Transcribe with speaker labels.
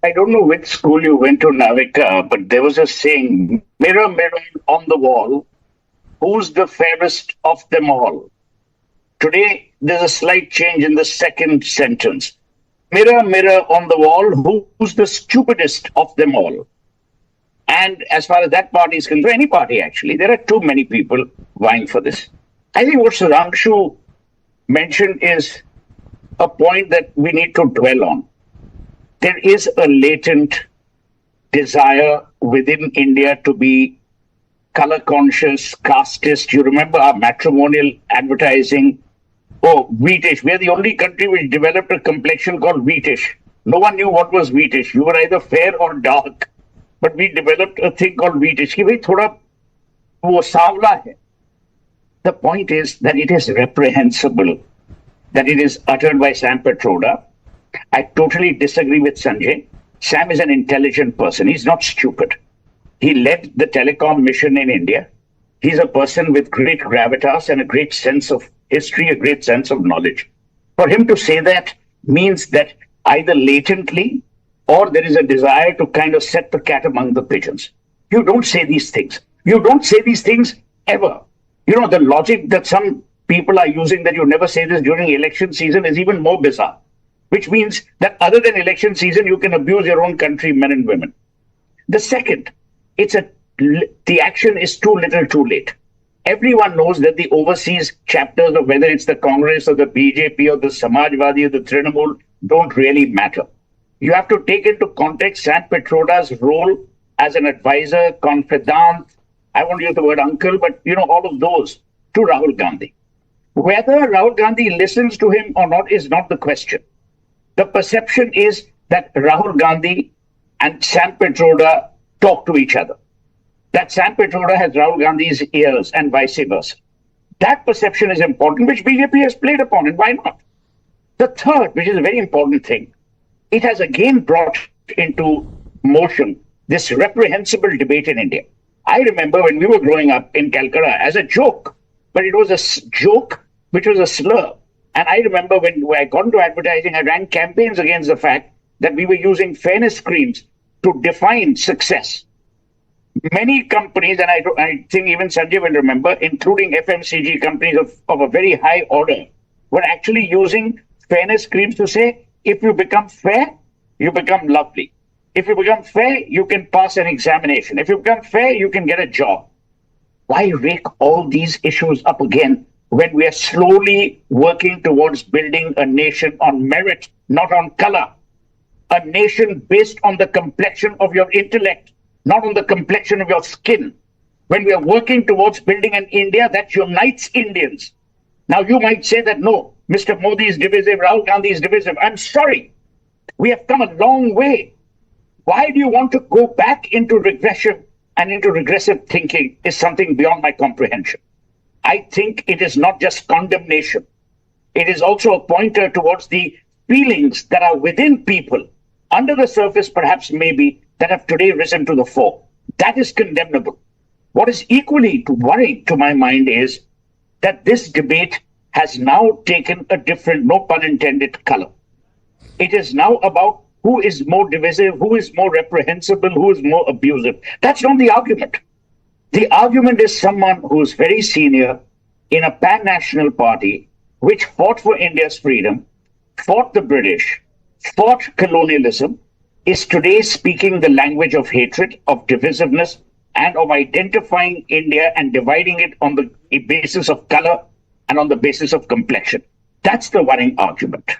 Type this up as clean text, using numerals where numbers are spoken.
Speaker 1: I don't know which school you went to, Navika, but there was a saying, mirror, mirror on the wall, who's the fairest of them all? Today, there's a slight change in the second sentence. Mirror, mirror on the wall, who's the stupidest of them all? And as far as that party is concerned, any party actually, there are too many people vying for this. I think what Sudhanshu mentioned is a point that we need to dwell on. There is a latent desire within India to be color conscious, casteist. You remember our matrimonial advertising? Oh, wheatish. We're the only country which developed a complexion called wheatish. No one knew what was wheatish. You were either fair or dark. But we developed a thing called wheatish. कि भाई थोड़ा वो सांवला है. The point is that it is reprehensible that it is uttered by Sam Pitroda. I totally disagree with Sanjay. Sam is an intelligent person. He's not stupid. He led the telecom mission in India. He's a person with great gravitas and a great sense of history, a great sense of knowledge. For him to say that means that either latently or there is a desire to kind of set the cat among the pigeons. You don't say these things. You don't say these things ever. You know, the logic that some people are using that you never say this during election season is even more bizarre, which means that other than election season, you can abuse your own country, men and women. The second, the action is too little too late. Everyone knows that the overseas chapters of whether it's the Congress or the BJP or the Samajwadi or the Trinamool don't really matter. You have to take into context Sam Pitroda's role as an advisor, confidant, I won't use the word uncle, but you know, all of those to Rahul Gandhi. Whether Rahul Gandhi listens to him or not is not the question. The perception is that Rahul Gandhi and Sam Pitroda talk to each other. That Sam Pitroda has Rahul Gandhi's ears and vice versa. That perception is important, which BJP has played upon, and why not? The third, which is a very important thing, it has again brought into motion this reprehensible debate in India. I remember when we were growing up in Calcutta as a joke, but it was a joke which was a slur. And I remember when I got into advertising, I ran campaigns against the fact that we were using fairness screens to define success. Many companies, and I think even Sanjay will remember, including FMCG companies of a very high order, were actually using fairness screens to say, if you become fair, you become lovely. If you become fair, you can pass an examination. If you become fair, you can get a job. Why rake all these issues up again when we are slowly working towards building a nation on merit, not on color? A nation based on the complexion of your intellect, not on the complexion of your skin. When we are working towards building an India that unites Indians. Now you might say that no, Mr. Modi is divisive, Rahul Gandhi is divisive. I'm sorry. We have come a long way. Why do you want to go back into regression and into regressive thinking is something beyond my comprehension. I think it is not just condemnation. It is also a pointer towards the feelings that are within people, under the surface perhaps maybe, that have today risen to the fore. That is condemnable. What is equally worrying to my mind is that this debate has now taken a different, no pun intended, color. It is now about who is more divisive, who is more reprehensible, who is more abusive. That's not the argument. The argument is someone who is very senior in a pan-national party which fought for India's freedom, fought the British, fought colonialism, is today speaking the language of hatred, of divisiveness, and of identifying India and dividing it on the basis of color and on the basis of complexion. That's the worrying argument.